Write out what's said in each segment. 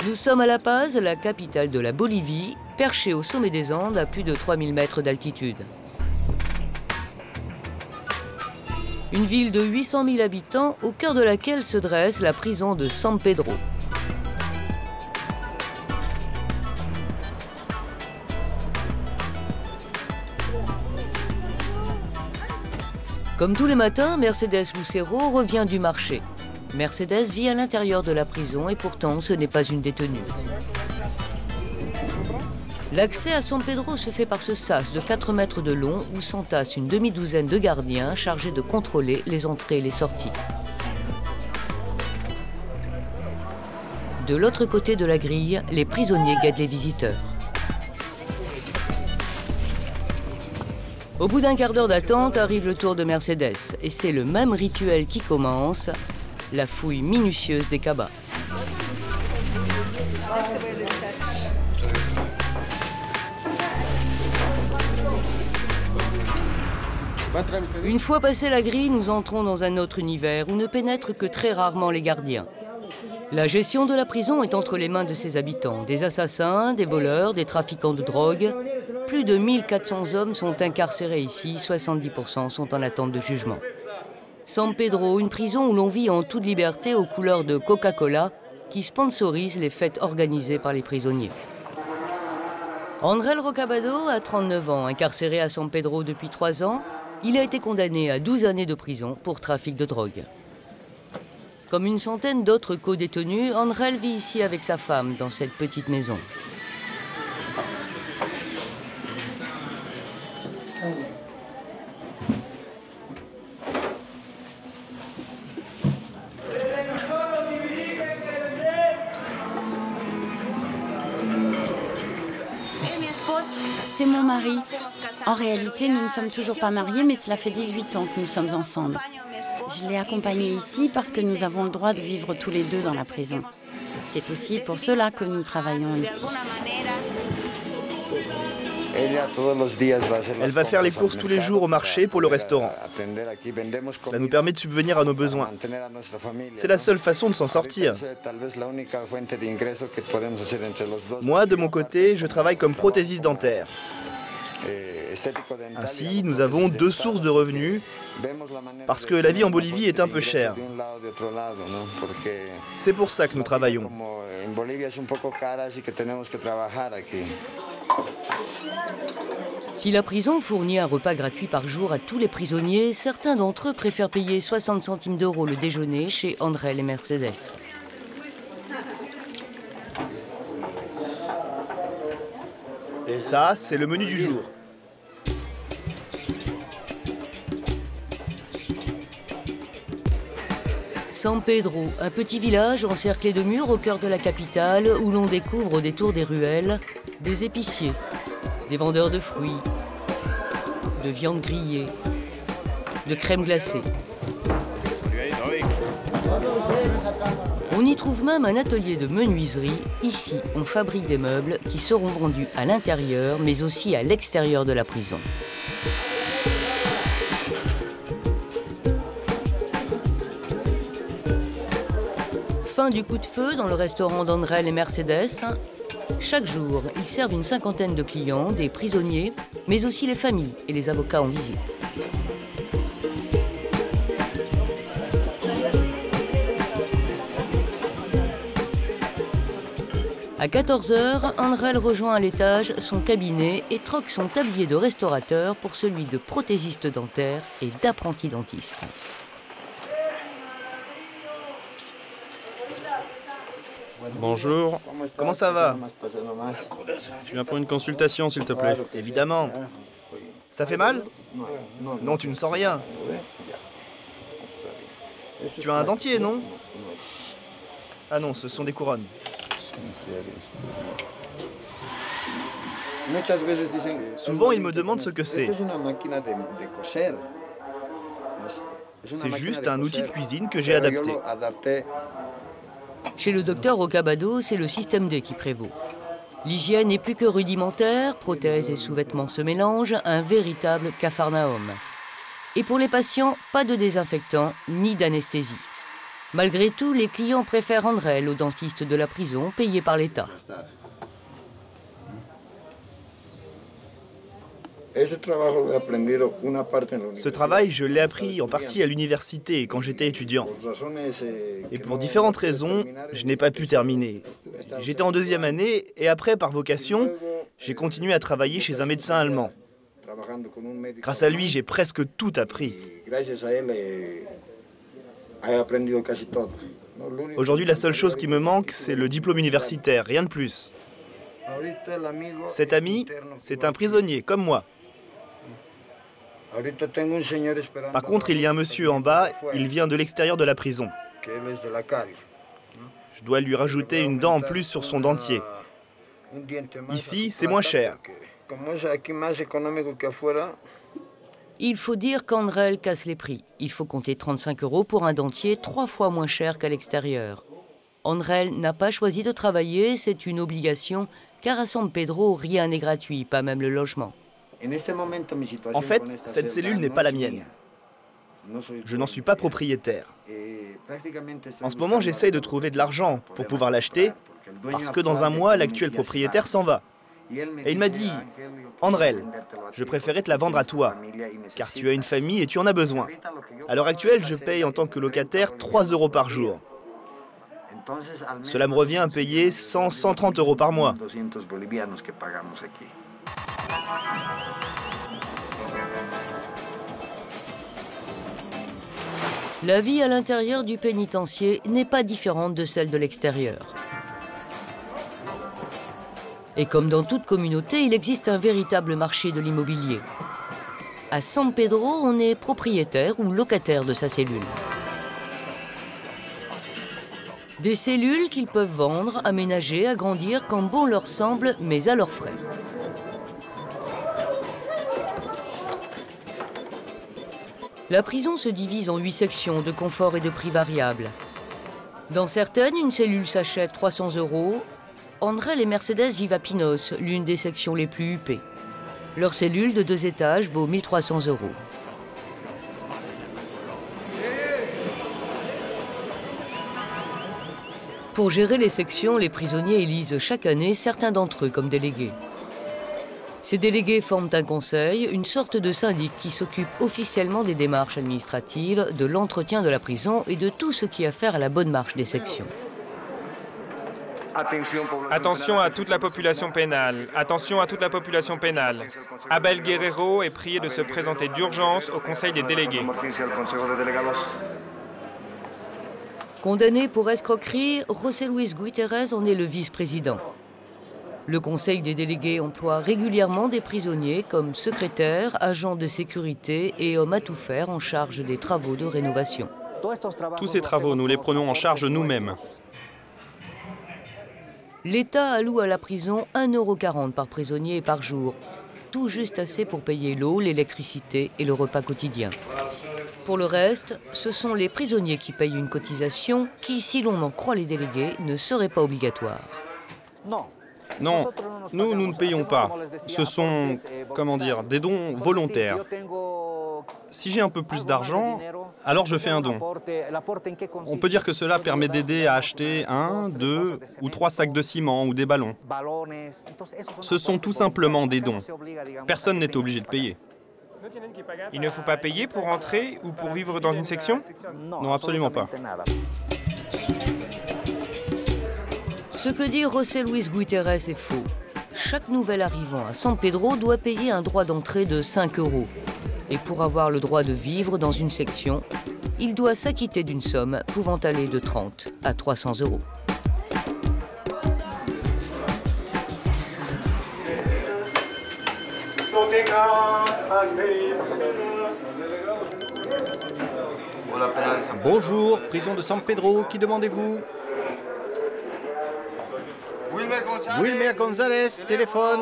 Nous sommes à La Paz, la capitale de la Bolivie, perchée au sommet des Andes à plus de 3000 mètres d'altitude. Une ville de 800 000 habitants au cœur de laquelle se dresse la prison de San Pedro. Comme tous les matins, Mercedes Lucero revient du marché. Mercedes vit à l'intérieur de la prison et pourtant ce n'est pas une détenue. L'accès à San Pedro se fait par ce sas de 4 mètres de long où s'entassent une demi-douzaine de gardiens chargés de contrôler les entrées et les sorties. De l'autre côté de la grille, les prisonniers guettent les visiteurs. Au bout d'un quart d'heure d'attente, arrive le tour de Mercedes et c'est le même rituel qui commence, la fouille minutieuse des cabas. Une fois passé la grille, nous entrons dans un autre univers où ne pénètrent que très rarement les gardiens. La gestion de la prison est entre les mains de ses habitants. Des assassins, des voleurs, des trafiquants de drogue. Plus de 1400 hommes sont incarcérés ici, 70% sont en attente de jugement. San Pedro, une prison où l'on vit en toute liberté aux couleurs de Coca-Cola qui sponsorise les fêtes organisées par les prisonniers. Andrel Rocabado a 39 ans, incarcéré à San Pedro depuis 3 ans. Il a été condamné à 12 années de prison pour trafic de drogue. Comme une centaine d'autres co-détenus, Andrel vit ici avec sa femme dans cette petite maison. C'est mon mari. En réalité, nous ne sommes toujours pas mariés, mais cela fait 18 ans que nous sommes ensemble. Je l'ai accompagné ici parce que nous avons le droit de vivre tous les deux dans la prison. C'est aussi pour cela que nous travaillons ici. Elle va faire les courses tous les jours au marché pour le restaurant. Ça nous permet de subvenir à nos besoins. C'est la seule façon de s'en sortir. Moi, de mon côté, je travaille comme prothésiste dentaire. Ainsi, nous avons 2 sources de revenus, parce que la vie en Bolivie est un peu chère. C'est pour ça que nous travaillons. Si la prison fournit un repas gratuit par jour à tous les prisonniers, certains d'entre eux préfèrent payer 60 centimes d'euros le déjeuner chez Andrel et Mercedes. Ça, c'est le menu du jour. San Pedro, un petit village encerclé de murs au cœur de la capitale où l'on découvre au détour des ruelles des épiciers, des vendeurs de fruits, de viande grillée, de crème glacée. On y trouve même un atelier de menuiserie. Ici, on fabrique des meubles qui seront vendus à l'intérieur, mais aussi à l'extérieur de la prison. Fin du coup de feu dans le restaurant d'Andrel et Mercedes. Chaque jour, ils servent une cinquantaine de clients, des prisonniers, mais aussi les familles et les avocats en visite. À 14 h, Andrel rejoint à l'étage son cabinet et troque son tablier de restaurateur pour celui de prothésiste dentaire et d'apprenti dentiste. Bonjour. Comment ça va? Je viens pour une consultation, s'il te plaît. Évidemment. Ça fait mal? Non, tu ne sens rien. Tu as un dentier, non? Ah non, ce sont des couronnes. Souvent, ils me demandent ce que c'est. C'est juste un outil de cuisine que j'ai adapté. Chez le docteur Rocabado, c'est le système D qui prévaut. L'hygiène n'est plus que rudimentaire, prothèses et sous-vêtements se mélangent, un véritable capharnaüm. Et pour les patients, pas de désinfectant ni d'anesthésie. Malgré tout, les clients préfèrent Andrel au dentiste de la prison, payé par l'État. Ce travail, je l'ai appris en partie à l'université quand j'étais étudiant. Et pour différentes raisons, je n'ai pas pu terminer. J'étais en 2e année et après, par vocation, j'ai continué à travailler chez un médecin allemand. Grâce à lui, j'ai presque tout appris. Aujourd'hui, la seule chose qui me manque, c'est le diplôme universitaire, rien de plus. Cet ami, c'est un prisonnier, comme moi. Par contre, il y a un monsieur en bas, il vient de l'extérieur de la prison. Je dois lui rajouter une dent en plus sur son dentier. Ici, c'est moins cher. Il faut dire qu'Andrel casse les prix. Il faut compter 35 € pour un dentier 3 fois moins cher qu'à l'extérieur. Andrel n'a pas choisi de travailler, c'est une obligation, car à San Pedro, rien n'est gratuit, pas même le logement. En fait, cette cellule n'est pas la mienne. Je n'en suis pas propriétaire. En ce moment, j'essaye de trouver de l'argent pour pouvoir l'acheter, parce que dans un mois, l'actuel propriétaire s'en va. Et il m'a dit, « Andrel, je préférais te la vendre à toi, car tu as une famille et tu en as besoin. À l'heure actuelle, je paye en tant que locataire 3 € par jour. Cela me revient à payer 130 € par mois. » La vie à l'intérieur du pénitencier n'est pas différente de celle de l'extérieur. Et comme dans toute communauté, il existe un véritable marché de l'immobilier. À San Pedro, on est propriétaire ou locataire de sa cellule. Des cellules qu'ils peuvent vendre, aménager, agrandir quand bon leur semble, mais à leurs frais. La prison se divise en 8 sections de confort et de prix variables. Dans certaines, une cellule s'achète 300 €. Andrel et Mercedes vivent à Pinos, l'une des sections les plus huppées. Leur cellule de 2 étages vaut 1 300 €. Pour gérer les sections, les prisonniers élisent chaque année certains d'entre eux comme délégués. Ces délégués forment un conseil, une sorte de syndic qui s'occupe officiellement des démarches administratives, de l'entretien de la prison et de tout ce qui a affaire à la bonne marche des sections. Attention à toute la population pénale. Attention à toute la population pénale. Abel Guerrero est prié de se présenter d'urgence au Conseil des délégués. Condamné pour escroquerie, José Luis Guiterres en est le vice-président. Le Conseil des délégués emploie régulièrement des prisonniers comme secrétaires, agents de sécurité et hommes à tout faire en charge des travaux de rénovation. Tous ces travaux, nous les prenons en charge nous-mêmes. L'État alloue à la prison 1,40 € par prisonnier et par jour, tout juste assez pour payer l'eau, l'électricité et le repas quotidien. Pour le reste, ce sont les prisonniers qui payent une cotisation qui, si l'on en croit les délégués, ne serait pas obligatoire. Non, nous ne payons pas. Ce sont, comment dire, des dons volontaires. Si j'ai un peu plus d'argent, alors je fais un don. On peut dire que cela permet d'aider à acheter 1, 2 ou 3 sacs de ciment ou des ballons. Ce sont tout simplement des dons. Personne n'est obligé de payer. Il ne faut pas payer pour entrer ou pour vivre dans une section? Non, absolument pas. Ce que dit José Luis Guiterres est faux. Chaque nouvel arrivant à San Pedro doit payer un droit d'entrée de 5 €. Et pour avoir le droit de vivre dans une section, il doit s'acquitter d'une somme pouvant aller de 30 à 300 €. Bonjour, prison de San Pedro, qui demandez-vous? Wilmer Gonzalez, téléphone.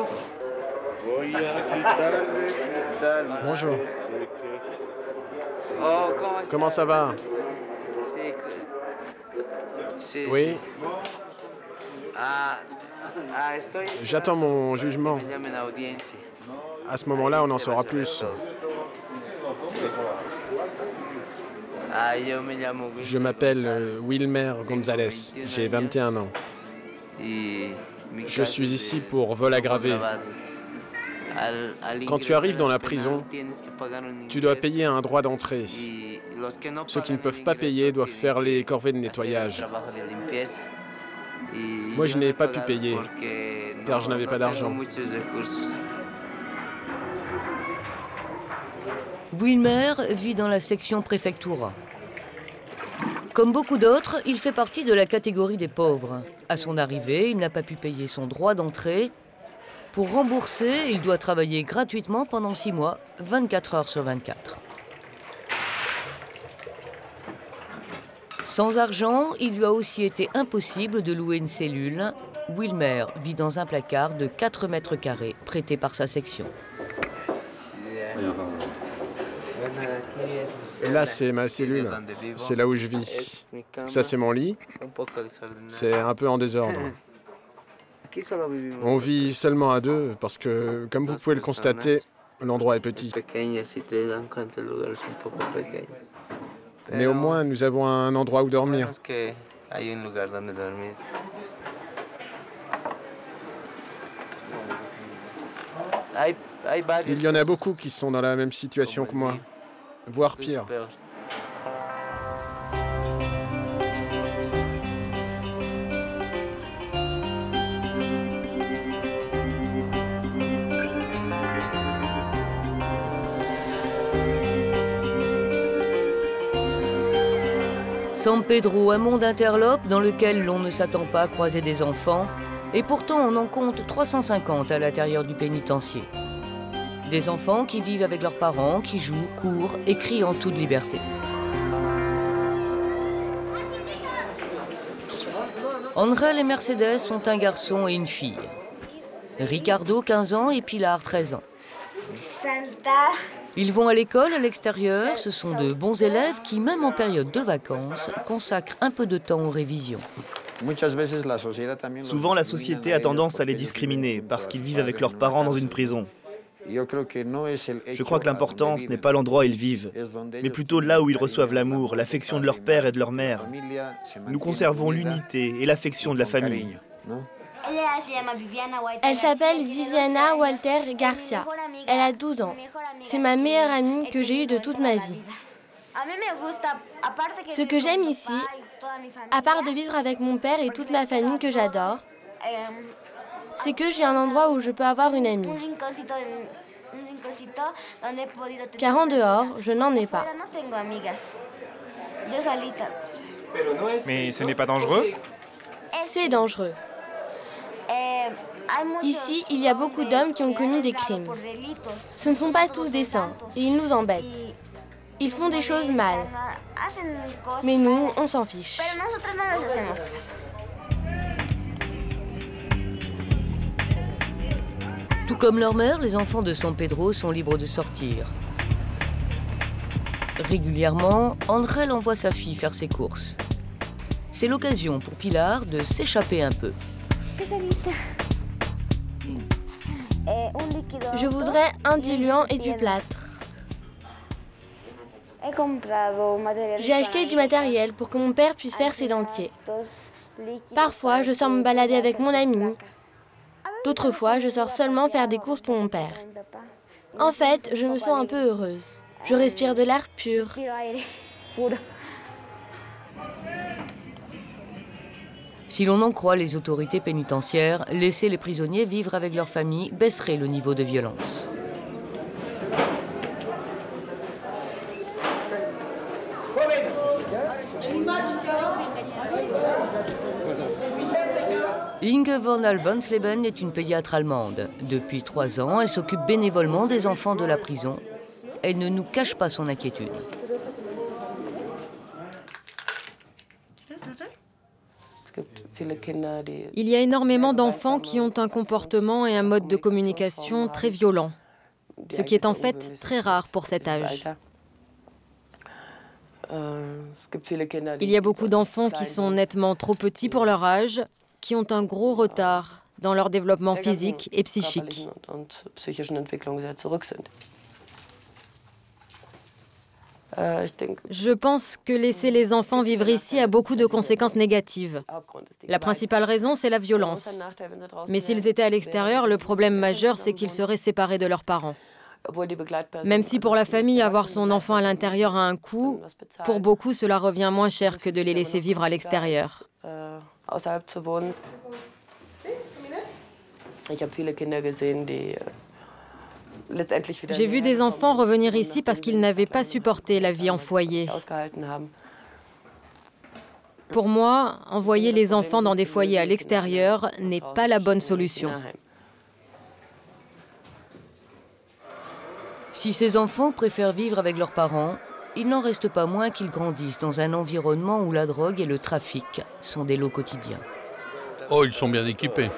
Bonjour. Comment ça va? Oui. J'attends mon jugement. À ce moment-là, on en saura plus. Je m'appelle Wilmer González, j'ai 21 ans. Je suis ici pour vol aggravé. Quand tu arrives dans la prison, tu dois payer un droit d'entrée. Ceux qui ne peuvent pas payer doivent faire les corvées de nettoyage. Moi, je n'ai pas pu payer, car je n'avais pas d'argent. Wilmer vit dans la section préfectura. Comme beaucoup d'autres, il fait partie de la catégorie des pauvres. À son arrivée, il n'a pas pu payer son droit d'entrée. Pour rembourser, il doit travailler gratuitement pendant 6 mois, 24 heures sur 24. Sans argent, il lui a aussi été impossible de louer une cellule. Wilmer vit dans un placard de 4 mètres carrés, prêté par sa section. Là, c'est ma cellule. C'est là où je vis. Ça, c'est mon lit. C'est un peu en désordre. On vit seulement à 2 parce que, comme vous pouvez le constater, l'endroit est petit. Mais au moins, nous avons un endroit où dormir. Il y en a beaucoup qui sont dans la même situation que moi, voire pire. San Pedro, un monde interlope dans lequel l'on ne s'attend pas à croiser des enfants, et pourtant on en compte 350 à l'intérieur du pénitencier. Des enfants qui vivent avec leurs parents, qui jouent, courent et crient en toute liberté. André et Mercedes sont un garçon et une fille. Ricardo, 15 ans, et Pilar, 13 ans. Ils vont à l'école à l'extérieur, ce sont de bons élèves qui, même en période de vacances, consacrent un peu de temps aux révisions. Souvent, la société a tendance à les discriminer parce qu'ils vivent avec leurs parents dans une prison. Je crois que l'important, ce n'est pas l'endroit où ils vivent, mais plutôt là où ils reçoivent l'amour, l'affection de leur père et de leur mère. Nous conservons l'unité et l'affection de la famille. Elle s'appelle Viviana Walter Garcia. Elle a 12 ans. C'est ma meilleure amie que j'ai eue de toute ma vie. Ce que j'aime ici, à part de vivre avec mon père et toute ma famille que j'adore, c'est que j'ai un endroit où je peux avoir une amie. Car en dehors, je n'en ai pas. Mais ce n'est pas dangereux? C'est dangereux. Ici, il y a beaucoup d'hommes qui ont commis des crimes. Ce ne sont pas tous des saints, et ils nous embêtent. Ils font des choses mal. Mais nous, on s'en fiche. Tout comme leur mère, les enfants de San Pedro sont libres de sortir. Régulièrement, André envoie sa fille faire ses courses. C'est l'occasion pour Pilar de s'échapper un peu. Je voudrais un diluant et du plâtre. J'ai acheté du matériel pour que mon père puisse faire ses dentiers. Parfois, je sors me balader avec mon ami. D'autres fois, je sors seulement faire des courses pour mon père. En fait, je me sens un peu heureuse. Je respire de l'air pur. Si l'on en croit les autorités pénitentiaires, laisser les prisonniers vivre avec leur famille baisserait le niveau de violence. Inge von Alvensleben est une pédiatre allemande. Depuis 3 ans, elle s'occupe bénévolement des enfants de la prison. Elle ne nous cache pas son inquiétude. Il y a énormément d'enfants qui ont un comportement et un mode de communication très violents, ce qui est en fait très rare pour cet âge. Il y a beaucoup d'enfants qui sont nettement trop petits pour leur âge, qui ont un gros retard dans leur développement physique et psychique. Je pense que laisser les enfants vivre ici a beaucoup de conséquences négatives. La principale raison, c'est la violence. Mais s'ils étaient à l'extérieur, le problème majeur, c'est qu'ils seraient séparés de leurs parents. Même si pour la famille, avoir son enfant à l'intérieur a un coût, pour beaucoup, cela revient moins cher que de les laisser vivre à l'extérieur. J'ai vu des enfants revenir ici parce qu'ils n'avaient pas supporté la vie en foyer. Pour moi, envoyer les enfants dans des foyers à l'extérieur n'est pas la bonne solution. Si ces enfants préfèrent vivre avec leurs parents, il n'en reste pas moins qu'ils grandissent dans un environnement où la drogue et le trafic sont des lots quotidiens. Oh, ils sont bien équipés.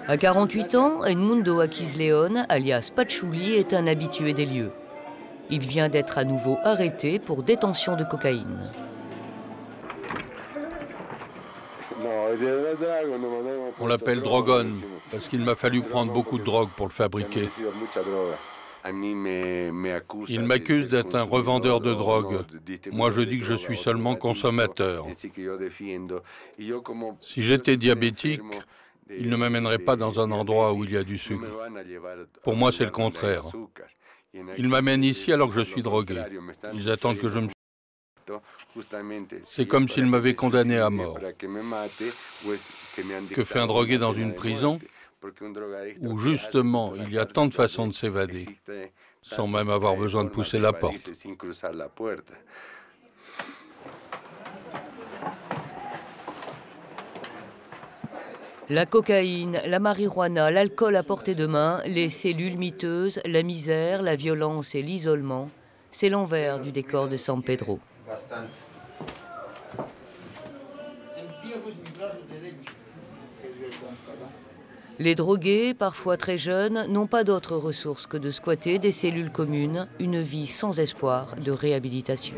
À 48 ans, Edmundo Aquisleón, alias Patchouli, est un habitué des lieux. Il vient d'être à nouveau arrêté pour détention de cocaïne. On l'appelle Drogon, parce qu'il m'a fallu prendre beaucoup de drogue pour le fabriquer. Il m'accuse d'être un revendeur de drogue. Moi, je dis que je suis seulement consommateur. Si j'étais diabétique, il ne m'amènerait pas dans un endroit où il y a du sucre. Pour moi, c'est le contraire. Ils m'amènent ici alors que je suis drogué. Ils attendent que je me... C'est comme s'ils m'avaient condamné à mort. Que fait un drogué dans une prison où justement il y a tant de façons de s'évader, sans même avoir besoin de pousser la porte. La cocaïne, la marijuana, l'alcool à portée de main, les cellules miteuses, la misère, la violence et l'isolement, c'est l'envers du décor de San Pedro. Les drogués, parfois très jeunes, n'ont pas d'autre ressource que de squatter des cellules communes, une vie sans espoir de réhabilitation.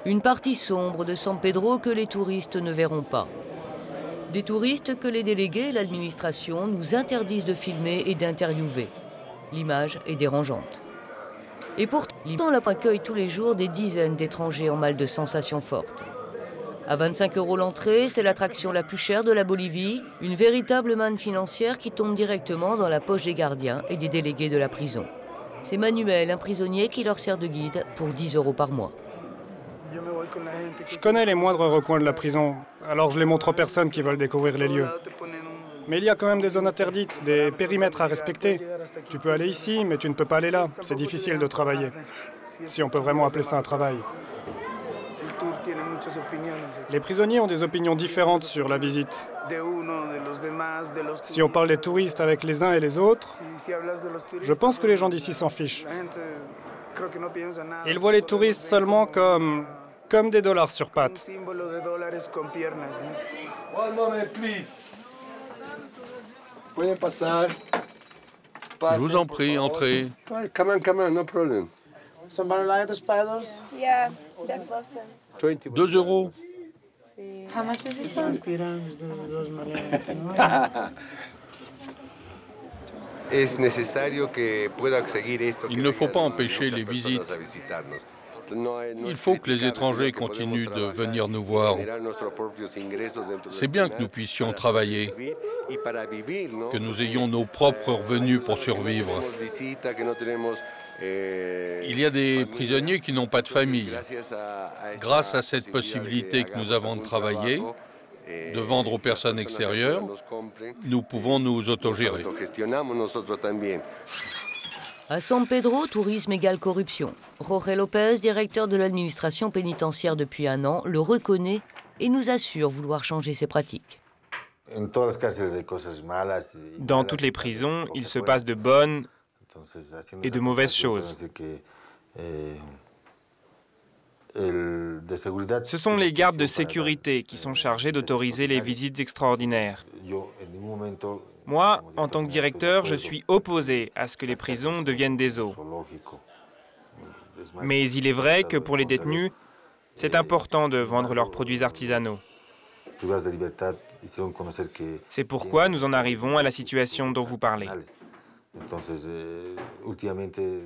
Une partie sombre de San Pedro que les touristes ne verront pas. Des touristes que les délégués et l'administration nous interdisent de filmer et d'interviewer. L'image est dérangeante. Et pourtant, la accueille tous les jours des dizaines d'étrangers en mal de sensations fortes. À 25 € l'entrée, c'est l'attraction la plus chère de la Bolivie, une véritable manne financière qui tombe directement dans la poche des gardiens et des délégués de la prison. C'est Manuel, un prisonnier qui leur sert de guide pour 10 € par mois. Je connais les moindres recoins de la prison, alors je les montre aux personnes qui veulent découvrir les lieux. Mais il y a quand même des zones interdites, des périmètres à respecter. Tu peux aller ici, mais tu ne peux pas aller là. C'est difficile de travailler. Si on peut vraiment appeler ça un travail. Les prisonniers ont des opinions différentes sur la visite. Si on parle des touristes avec les uns et les autres, je pense que les gens d'ici s'en fichent. Ils voient les touristes seulement comme des dollars sur pattes. Je vous en prie, entrez. 2 €. Il ne faut pas empêcher les visites. Il faut que les étrangers continuent de venir nous voir. C'est bien que nous puissions travailler, que nous ayons nos propres revenus pour survivre. Il y a des prisonniers qui n'ont pas de famille. Grâce à cette possibilité que nous avons de travailler, de vendre aux personnes extérieures, nous pouvons nous autogérer. À San Pedro, tourisme égale corruption. Jorge Lopez, directeur de l'administration pénitentiaire depuis 1 an, le reconnaît et nous assure vouloir changer ses pratiques. Dans toutes les prisons, il se passe de bonnes et de mauvaises choses. Ce sont les gardes de sécurité qui sont chargés d'autoriser les visites extraordinaires. Moi, en tant que directeur, je suis opposé à ce que les prisons deviennent des zoos. Mais il est vrai que pour les détenus, c'est important de vendre leurs produits artisanaux. C'est pourquoi nous en arrivons à la situation dont vous parlez.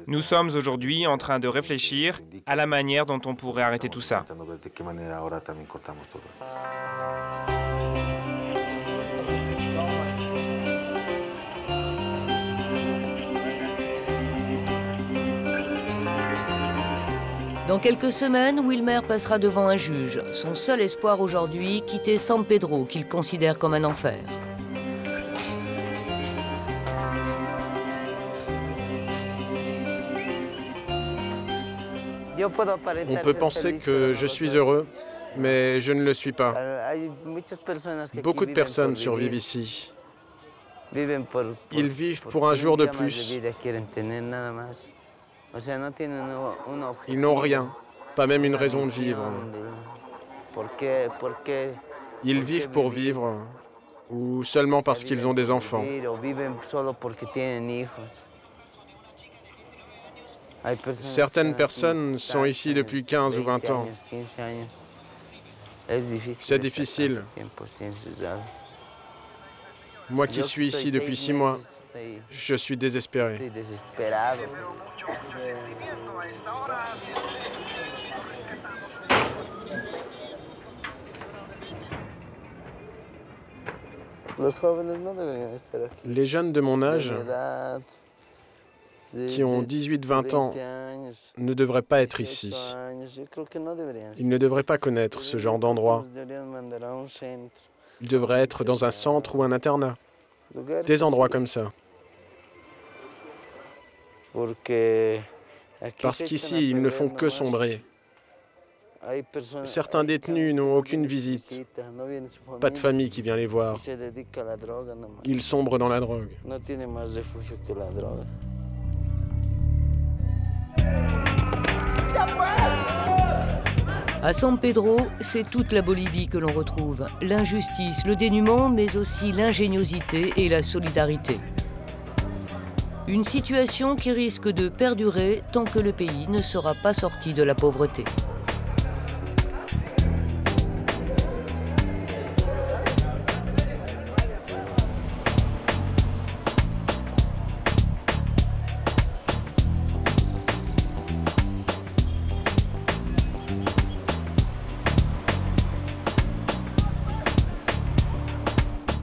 Nous sommes aujourd'hui en train de réfléchir à la manière dont on pourrait arrêter tout ça. Dans quelques semaines, Wilmer passera devant un juge. Son seul espoir aujourd'hui, quitter San Pedro, qu'il considère comme un enfer. On peut penser que je suis heureux, mais je ne le suis pas. Beaucoup de personnes survivent ici. Ils vivent pour un jour de plus. Ils n'ont rien, pas même une raison de vivre. Ils vivent pour vivre, ou seulement parce qu'ils ont des enfants. Certaines personnes sont ici depuis 15 ou 20 ans. C'est difficile. Moi qui suis ici depuis 6 mois, je suis désespéré. Les jeunes de mon âge, qui ont 18-20 ans, ne devraient pas être ici. Ils ne devraient pas connaître ce genre d'endroit. Ils devraient être dans un centre ou un internat. Des endroits comme ça. Parce qu'ici, ils ne font que sombrer. Certains détenus n'ont aucune visite. Pas de famille qui vient les voir. Ils sombrent dans la drogue. À San Pedro, c'est toute la Bolivie que l'on retrouve. L'injustice, le dénuement, mais aussi l'ingéniosité et la solidarité. Une situation qui risque de perdurer tant que le pays ne sera pas sorti de la pauvreté.